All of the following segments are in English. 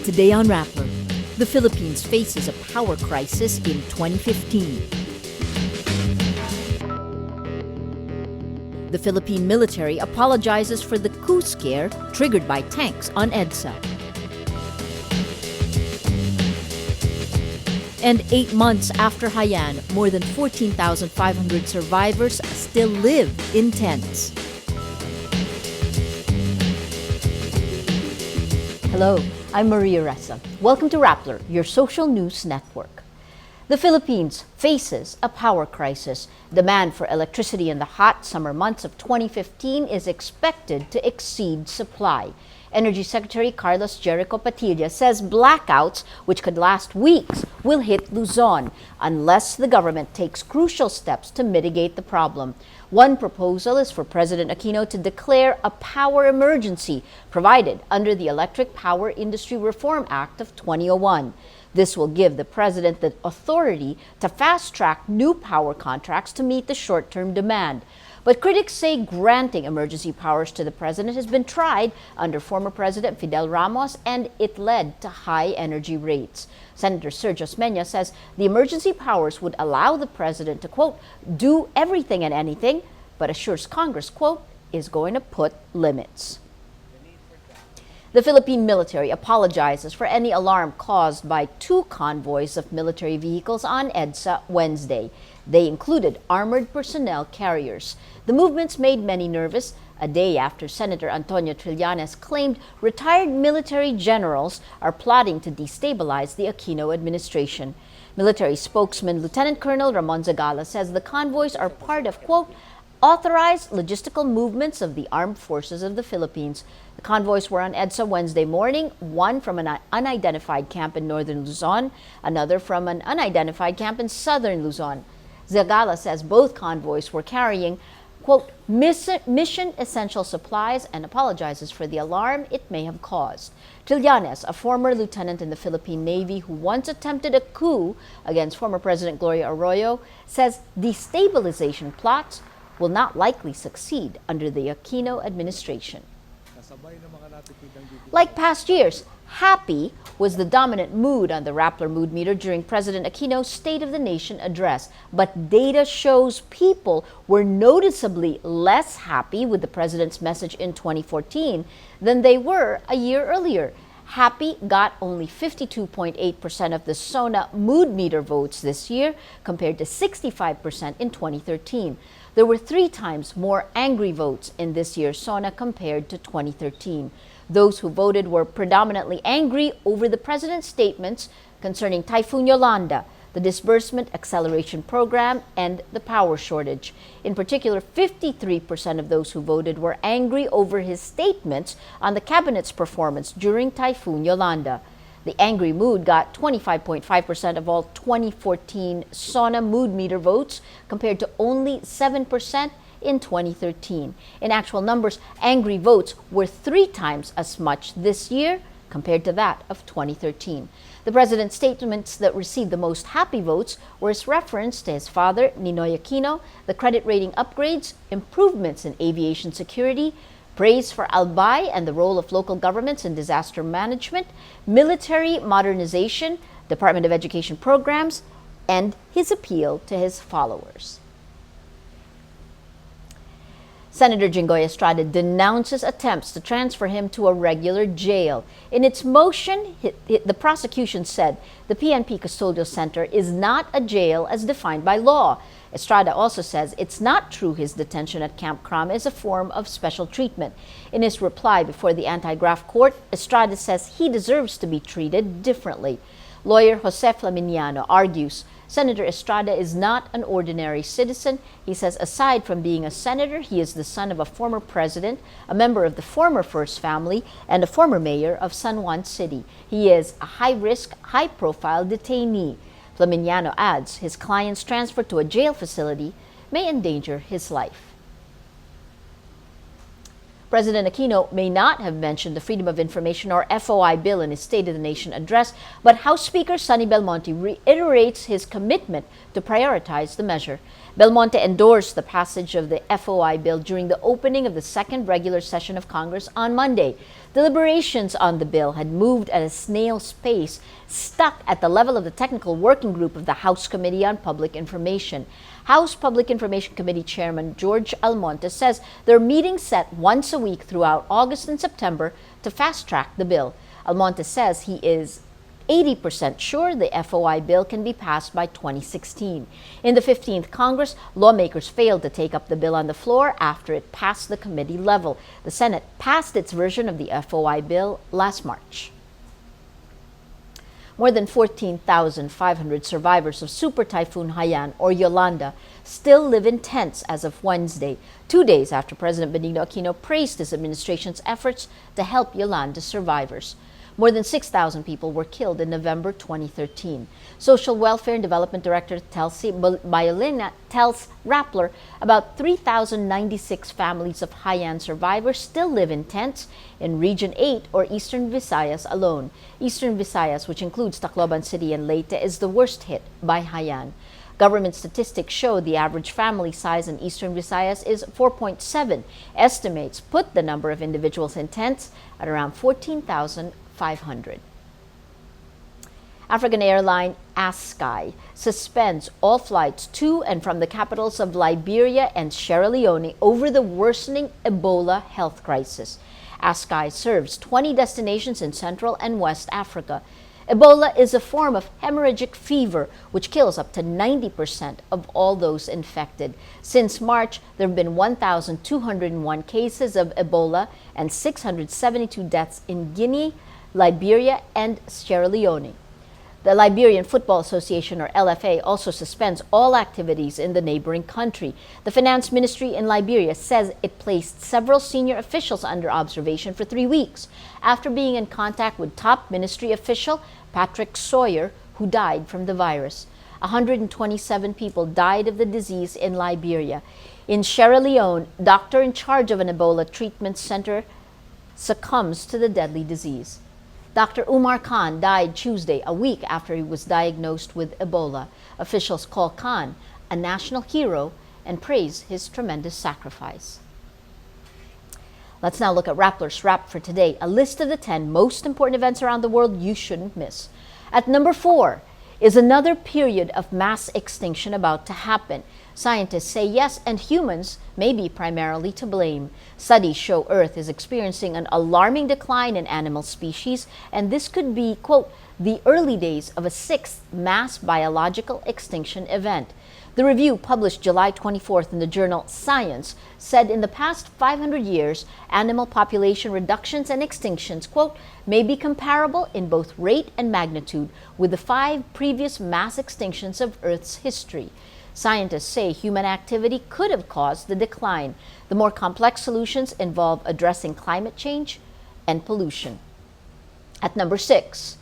Today on Rappler, the Philippines faces a power crisis in 2015. The Philippine military apologizes for the coup scare triggered by tanks on EDSA. And 8 months after Haiyan, more than 14,500 survivors still live in tents. Hello, I'm Maria Ressa. Welcome to Rappler, your social news network. The Philippines faces a power crisis. Demand for electricity in the hot summer months of 2015 is expected to exceed supply. Energy Secretary Carlos Jericho Padilla says blackouts, which could last weeks, will hit Luzon unless the government takes crucial steps to mitigate the problem. One proposal is for President Aquino to declare a power emergency provided under the Electric Power Industry Reform Act of 2001. This will give the president the authority to fast-track new power contracts to meet the short-term demand. But critics say granting emergency powers to the president has been tried under former President Fidel Ramos, and it led to high energy rates. Senator Sergio Osmeña says the emergency powers would allow the president to, quote, do everything and anything, but assures Congress, quote, is going to put limits. The Philippine military apologizes for any alarm caused by 2 convoys of military vehicles on EDSA Wednesday. They included armored personnel carriers. The movements made many nervous a day after Senator Antonio Trillanes claimed retired military generals are plotting to destabilize the Aquino administration. Military spokesman Lieutenant Colonel Ramon Zagala says the convoys are part of, quote, authorized logistical movements of the armed forces of the Philippines. The convoys were on EDSA Wednesday morning, one from an unidentified camp in northern Luzon, another from an unidentified camp in southern Luzon. Zagala says both convoys were carrying, quote, mission essential supplies, and apologizes for the alarm it may have caused. Trillanes, a former lieutenant in the Philippine Navy who once attempted a coup against former President Gloria Arroyo, says destabilization plots will not likely succeed under the Aquino administration. Like past years, happy was the dominant mood on the Rappler mood meter during President Aquino's State of the Nation address. But data shows people were noticeably less happy with the president's message in 2014 than they were a year earlier. Happy got only 52.8% of the Sona mood meter votes this year, compared to 65% in 2013. There were 3 times more angry votes in this year's Sona compared to 2013. Those who voted were predominantly angry over the president's statements concerning Typhoon Yolanda, the disbursement acceleration program, and the power shortage. In particular, 53% of those who voted were angry over his statements on the cabinet's performance during Typhoon Yolanda. The angry mood got 25.5% of all 2014 Sona mood meter votes, compared to only 7% in 2013. In actual numbers, angry votes were 3 times as much this year compared to that of 2013. The president's statements that received the most happy votes were his reference to his father, Ninoy Aquino, the credit rating upgrades, improvements in aviation security, praise for Albay and the role of local governments in disaster management, military modernization, Department of Education programs, and his appeal to his followers. Senator Jinggoy Estrada denounces attempts to transfer him to a regular jail. In its motion, the prosecution said the PNP Custodial Center is not a jail as defined by law. Estrada also says it's not true his detention at Camp Cram is a form of special treatment. In his reply before the anti-graft court, Estrada says he deserves to be treated differently. Lawyer Jose Flaminiano argues Senator Estrada is not an ordinary citizen. He says aside from being a senator, he is the son of a former president, a member of the former First Family, and a former mayor of San Juan City. He is a high-risk, high-profile detainee. Flaminiano adds his client's transfer to a jail facility may endanger his life. President Aquino may not have mentioned the Freedom of Information or FOI bill in his State of the Nation address, but House Speaker Sonny Belmonte reiterates his commitment to prioritize the measure. Belmonte endorsed the passage of the FOI bill during the opening of the second regular session of Congress on Monday. Deliberations on the bill had moved at a snail's pace, stuck at the level of the Technical Working Group of the House Committee on Public Information. House Public Information Committee Chairman George Almonte says there are meetings set once a week throughout August and September to fast-track the bill. Almonte says he is 80% sure the FOI bill can be passed by 2016. In the 15th Congress, lawmakers failed to take up the bill on the floor after it passed the committee level. The Senate passed its version of the FOI bill last March. More than 14,500 survivors of Super Typhoon Haiyan, or Yolanda, still live in tents as of Wednesday, 2 days after President Benigno Aquino praised his administration's efforts to help Yolanda's survivors. More than 6,000 people were killed in November 2013. Social Welfare and Development Director Telsi Bayolina tells Rappler about 3,096 families of Haiyan survivors still live in tents in Region 8 or Eastern Visayas alone. Eastern Visayas, which includes Tacloban City and Leyte, is the worst hit by Haiyan. Government statistics show the average family size in Eastern Visayas is 4.7. Estimates put the number of individuals in tents at around 14,500. African airline ASSAILS suspends all flights to and from the capitals of Liberia and Sierra Leone over the worsening Ebola health crisis. ASSAILS serves 20 destinations in Central and West Africa. Ebola is a form of hemorrhagic fever which kills up to 90% of all those infected. Since March, there have been 1,201 cases of Ebola and 672 deaths in Guinea, Liberia, and Sierra Leone. The Liberian Football Association, or LFA, also suspends all activities in the neighboring country. The Finance Ministry in Liberia says it placed several senior officials under observation for 3 weeks after being in contact with top ministry official Patrick Sawyer, who died from the virus. 127 people died of the disease in Liberia. In Sierra Leone, a doctor in charge of an Ebola treatment center succumbs to the deadly disease. Dr. Umar Khan died Tuesday, a week after he was diagnosed with Ebola. Officials call Khan a national hero and praise his tremendous sacrifice. Let's now look at Rappler's Wrap for today, a list of the 10 most important events around the world you shouldn't miss. At number 4 is another period of mass extinction about to happen. Scientists say yes, and humans may be primarily to blame. Studies show Earth is experiencing an alarming decline in animal species, and this could be, quote, the early days of a 6th mass biological extinction event. The review, published July 24th in the journal Science, said in the past 500 years, animal population reductions and extinctions, quote, may be comparable in both rate and magnitude with the 5 previous mass extinctions of Earth's history. Scientists say human activity could have caused the decline. The more complex solutions involve addressing climate change and pollution. At number 6,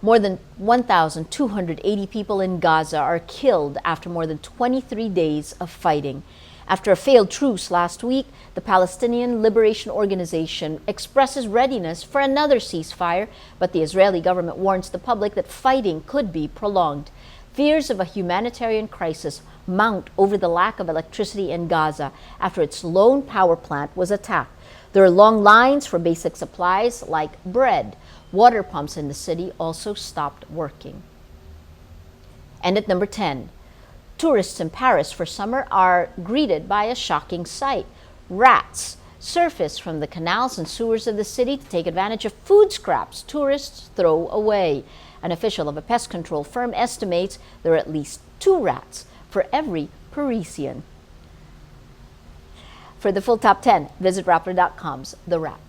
more than 1,280 people in Gaza are killed after more than 23 days of fighting. After a failed truce last week, the Palestinian Liberation Organization expresses readiness for another ceasefire, but the Israeli government warns the public that fighting could be prolonged. Fears of a humanitarian crisis mount over the lack of electricity in Gaza after its lone power plant was attacked. There are long lines for basic supplies like bread. Water pumps in the city also stopped working. And at number 10, tourists in Paris for summer are greeted by a shocking sight. Rats surface from the canals and sewers of the city to take advantage of food scraps tourists throw away. An official of a pest control firm estimates there are at least 2 rats for every Parisian. For the full top 10, visit Rappler.com's The Wrap.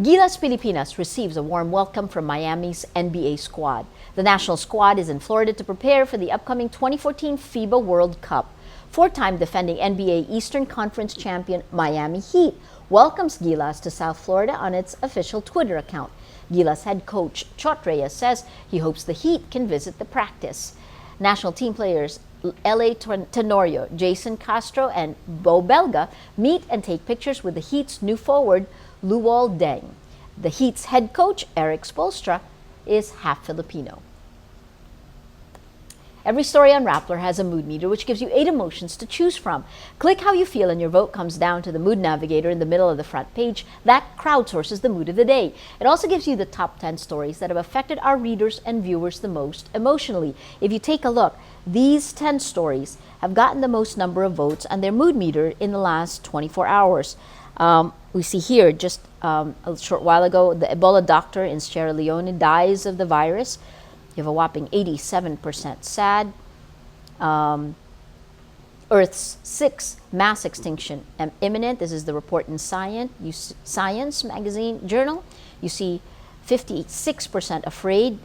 Gilas Pilipinas receives a warm welcome from Miami's NBA squad. The national squad is in Florida to prepare for the upcoming 2014 FIBA World Cup. 4-time defending NBA Eastern Conference champion Miami Heat welcomes Gilas to South Florida on its official Twitter account. Gilas head coach Chot Reyes says he hopes the Heat can visit the practice. National team players L.A. Tenorio, Jason Castro, and Bo Belga meet and take pictures with the Heat's new forward, Luol Deng. The Heat's head coach, Eric Spoelstra, is half Filipino. Every story on Rappler has a mood meter, which gives you 8 emotions to choose from. Click how you feel and your vote comes down to the mood navigator in the middle of the front page. That crowdsources the mood of the day. It also gives you the top 10 stories that have affected our readers and viewers the most emotionally. If you take a look, these 10 stories have gotten the most number of votes on their mood meter in the last 24 hours. We see here, just a short while ago, the Ebola doctor in Sierra Leone dies of the virus. You have a whopping 87% sad. Earth's 6th mass extinction imminent. This is the report in Science magazine journal. You see 56% afraid.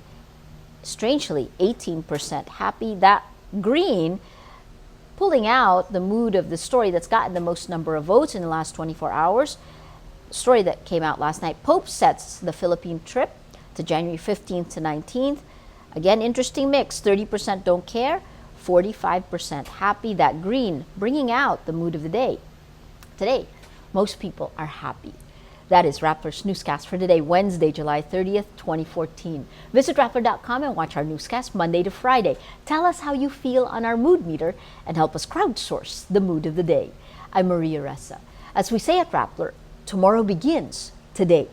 Strangely, 18% happy. That green pulling out the mood of the story that's gotten the most number of votes in the last 24 hours. Story that came out last night. Pope sets the Philippine trip to January 15th to 19th. Again, interesting mix. 30% don't care, 45% happy. That green bringing out the mood of the day. Today, most people are happy. That is Rappler's Newscast for today, Wednesday, July 30th, 2014. Visit Rappler.com and watch our newscast Monday to Friday. Tell us how you feel on our mood meter and help us crowdsource the mood of the day. I'm Maria Ressa. As we say at Rappler, tomorrow begins today.